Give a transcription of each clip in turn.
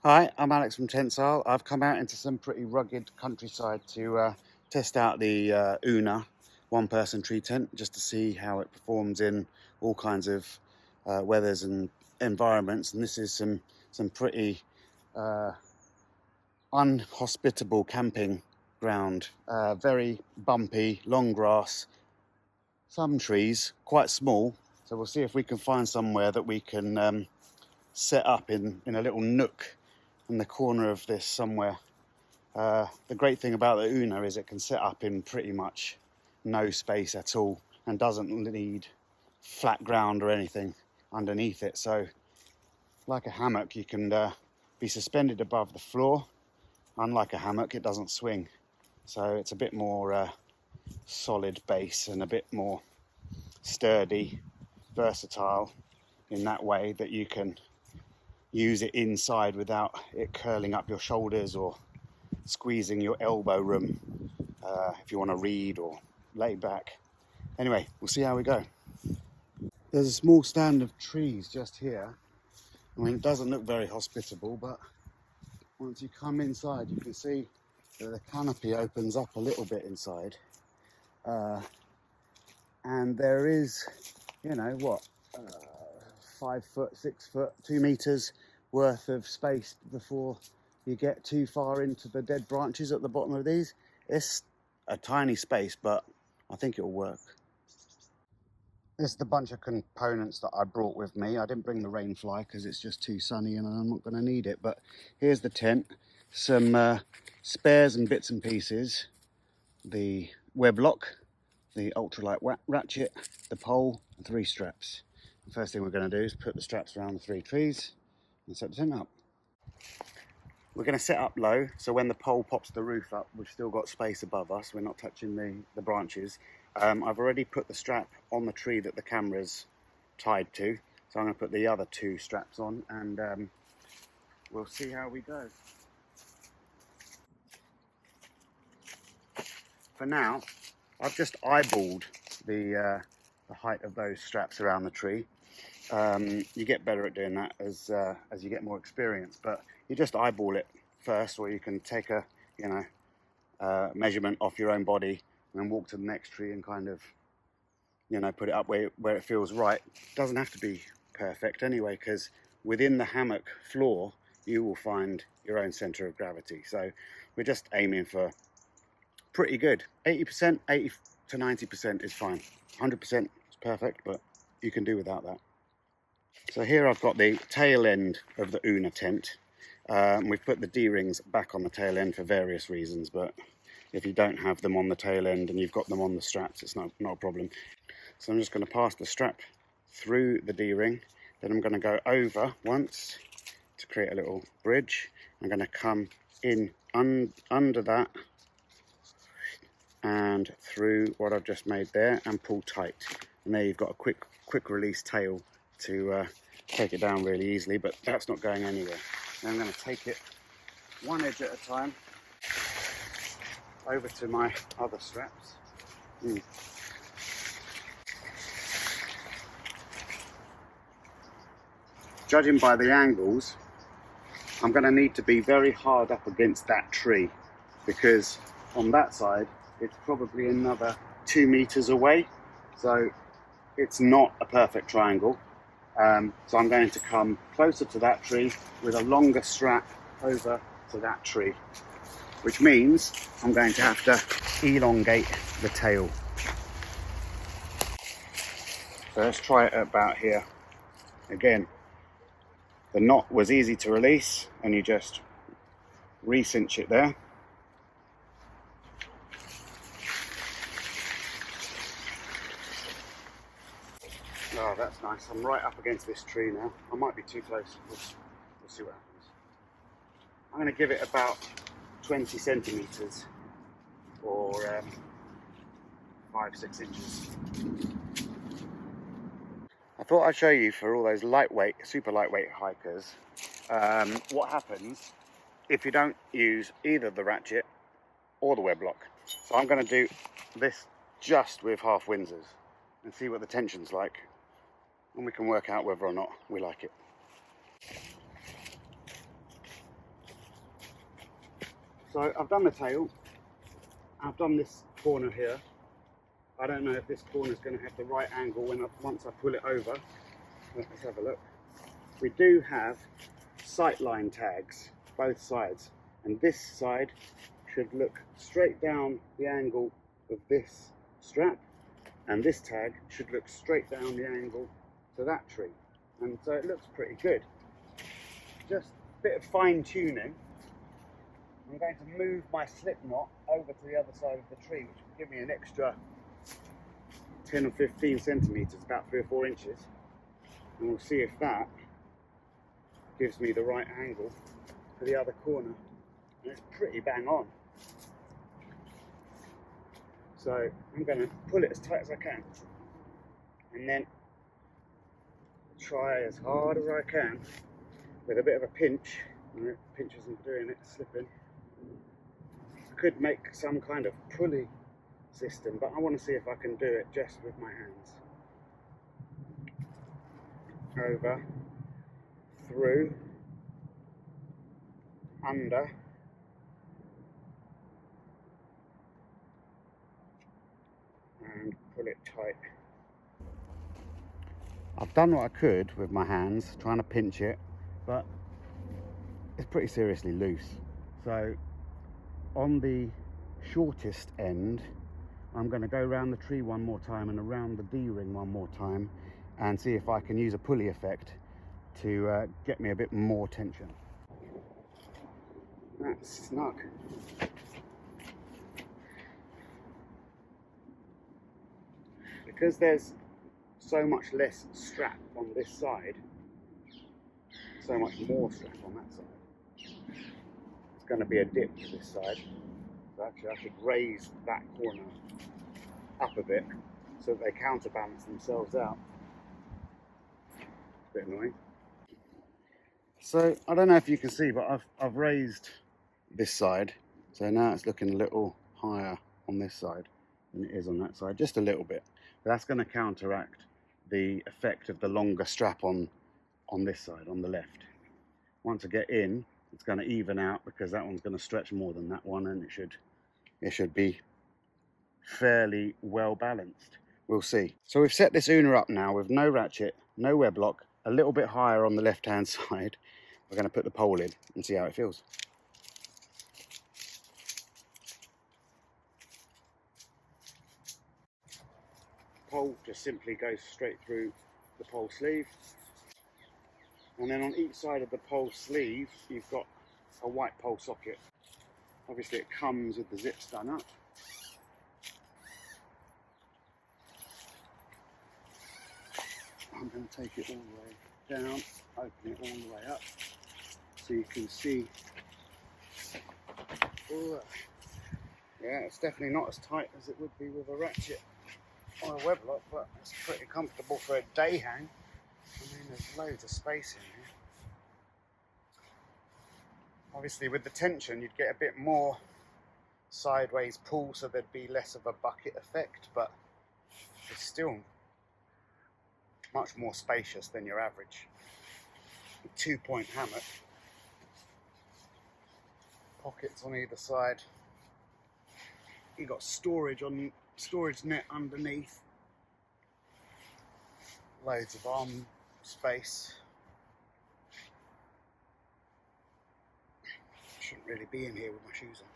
Hi, I'm Alex from Tentsile. I've come out into some pretty rugged countryside to test out the UNA one-person tree tent, just to see how it performs in all kinds of weathers and environments. And this is some pretty unhospitable camping ground. Very bumpy, long grass, some trees, quite small. So we'll see if we can find somewhere that we can set up in a little nook in the corner of this somewhere. The great thing about the UNA is it can set up in pretty much no space at all and doesn't need flat ground or anything underneath it. So like a hammock, you can be suspended above the floor. Unlike a hammock, it doesn't swing. So it's a bit more solid base and a bit more sturdy, versatile in that way, that you can use it inside without it curling up your shoulders or squeezing your elbow room if you want to read or lay back. Anyway, we'll see how we go. There's a small stand of trees just here. I mean, it doesn't look very hospitable, but once you come inside, you can see that the canopy opens up a little bit inside. And there is, you know, what, 5 foot, 6 foot, 2 meters worth of space before you get too far into the dead branches at the bottom of these. It's a tiny space, but I think it'll work. This is the bunch of components that I brought with me. I didn't bring the rain fly because it's just too sunny and I'm not going to need it. But here's the tent, some spares and bits and pieces, the wedlock, the ultralight ratchet, the pole, and 3 straps. The first thing we're going to do is put the straps around the 3 trees and set the tent up. We're going to set up low, so when the pole pops the roof up, we've still got space above us. We're not touching the branches. I've already put the strap on the tree that the camera's tied to, so I'm going to put the other 2 straps on, and we'll see how we go. For now, I've just eyeballed the height of those straps around the tree. You get better at doing that as you get more experience, but you just eyeball it first, or you can take a measurement off your own body and then walk to the next tree and kind of put it up where it feels right. It doesn't have to be perfect anyway, because within the hammock floor you will find your own center of gravity. So we're just aiming for pretty good. 80%, 80 to 90% is fine. 100% is perfect, but you can do without that. So here I've got the tail end of the UNA tent. We've put the D-rings back on the tail end for various reasons, but if you don't have them on the tail end and you've got them on the straps, it's not a problem. So I'm just going to pass the strap through the D-ring, then I'm going to go over once to create a little bridge. I'm going to come in under that and through what I've just made there and pull tight. And there you've got a quick release tail to take it down really easily, but that's not going anywhere. Now I'm going to take it one edge at a time over to my other straps. Judging by the angles, I'm going to need to be very hard up against that tree, because on that side it's probably another 2 meters away, so it's not a perfect triangle. So I'm going to come closer to that tree with a longer strap over to that tree, which means I'm going to have to elongate the tail. So let's try it about here. Again, the knot was easy to release and you just re-cinch it there. Oh, that's nice. I'm right up against this tree now. I might be too close. We'll see what happens. I'm going to give it about 20 centimeters or 5-6 inches. I thought I'd show you, for all those lightweight, super lightweight hikers, what happens if you don't use either the ratchet or the wedlock. So I'm going to do this just with half Windsors and see what the tension's like, and we can work out whether or not we like it. So I've done the tail, I've done this corner here. I don't know if this corner is going to have the right angle once I pull it over. Let's have a look. We do have sightline tags, both sides, and this side should look straight down the angle of this strap, and this tag should look straight down the angle to that tree, and so it looks pretty good. Just a bit of fine tuning. I'm going to move my slip knot over to the other side of the tree, which will give me an extra 10 or 15 centimetres, about 3 or 4 inches, and we'll see if that gives me the right angle for the other corner, and it's pretty bang on. So I'm going to pull it as tight as I can, and then try as hard as I can with a bit of a pinch. Pinch isn't doing it, slipping. I could make some kind of pulley system, but I want to see if I can do it just with my hands. Over, through, under, and pull it tight. I've done what I could with my hands, trying to pinch it, but it's pretty seriously loose. So on the shortest end, I'm going to go around the tree one more time and around the D-ring one more time and see if I can use a pulley effect to get me a bit more tension. That's snug. Because there's so much less strap on this side, so much more strap on that side, it's going to be a dip to this side. So actually I should raise that corner up a bit so that they counterbalance themselves out. It's a bit annoying. So I don't know if you can see, but I've raised this side, so now it's looking a little higher on this side than it is on that side, just a little bit. But that's going to counteract the effect of the longer strap on this side, on the left. Once I get in, it's going to even out because that one's going to stretch more than that one, and it should be fairly well balanced. We'll see. So we've set this Una up now with no ratchet, no wedlock, a little bit higher on the left hand side. We're going to put the pole in and see how it feels. Pole just simply goes straight through the pole sleeve, and then on each side of the pole sleeve you've got a white pole socket. Obviously it comes with the zips done up. I'm going to take it all the way down, open it all the way up so you can see. Ooh. Yeah, it's definitely not as tight as it would be with a ratchet or a wedlock, but it's pretty comfortable for a day hang. I mean, there's loads of space in here. Obviously with the tension you'd get a bit more sideways pull, so there'd be less of a bucket effect, but it's still much more spacious than your average 2-point hammock. Pockets on either side. You've got storage net underneath. Loads of arm space. Shouldn't really be in here with my shoes on.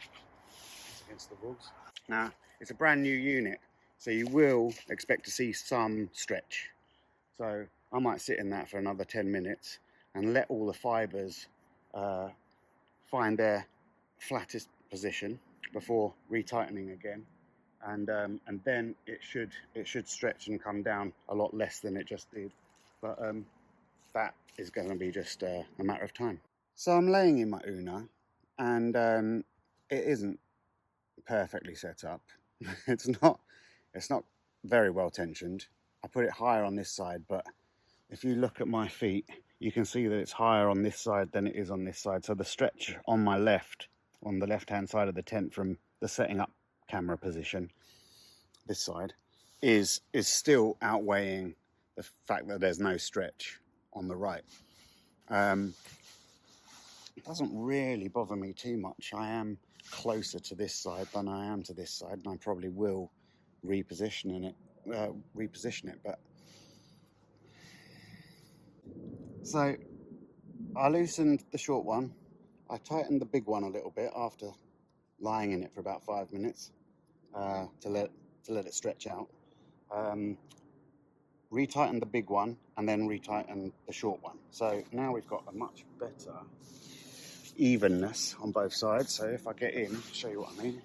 It's against the rules. Now, it's a brand new unit, so you will expect to see some stretch. So I might sit in that for another 10 minutes and let all the fibres find their flattest position before retightening again, and then it should stretch and come down a lot less than it just did. But that is going to be just a matter of time. So I'm laying in my Una, and it isn't perfectly set up. It's not very well tensioned. I put it higher on this side, but if you look at my feet, you can see that it's higher on this side than it is on this side. So the stretch on my left, on the left-hand side of the tent from the setting up camera position, this side, is still outweighing the fact that there's no stretch on the right. It doesn't really bother me too much. I am closer to this side than I am to this side, and I probably will reposition it. But so I loosened the short one. I tightened the big one a little bit after lying in it for about 5 minutes to let it stretch out. Retightened the big one and then retightened the short one. So now we've got a much better evenness on both sides. So if I get in, I'll show you what I mean.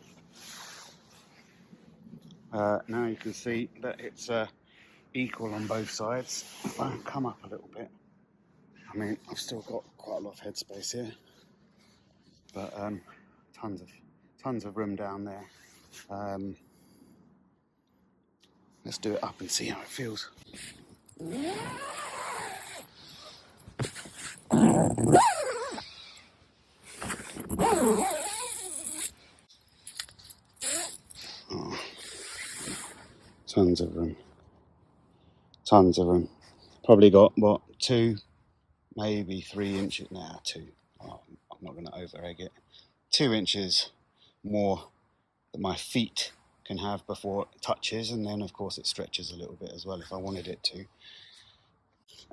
Now you can see that it's equal on both sides. If I come up a little bit, I mean, I've still got quite a lot of headspace here, but tons of room down there. Let's do it up and see how it feels. Oh, tons of room. Probably got, what, 2, maybe 3 inches now. 2. Oh, I'm not going to over egg it. 2 inches more that my feet can have before it touches, and then of course it stretches a little bit as well if I wanted it to.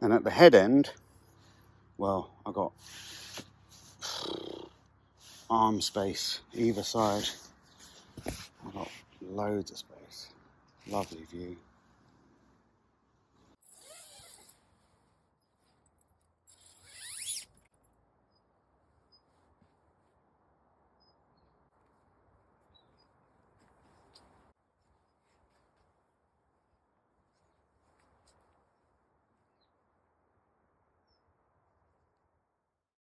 And at the head end, well, I got arm space either side. I got loads of space. Lovely view.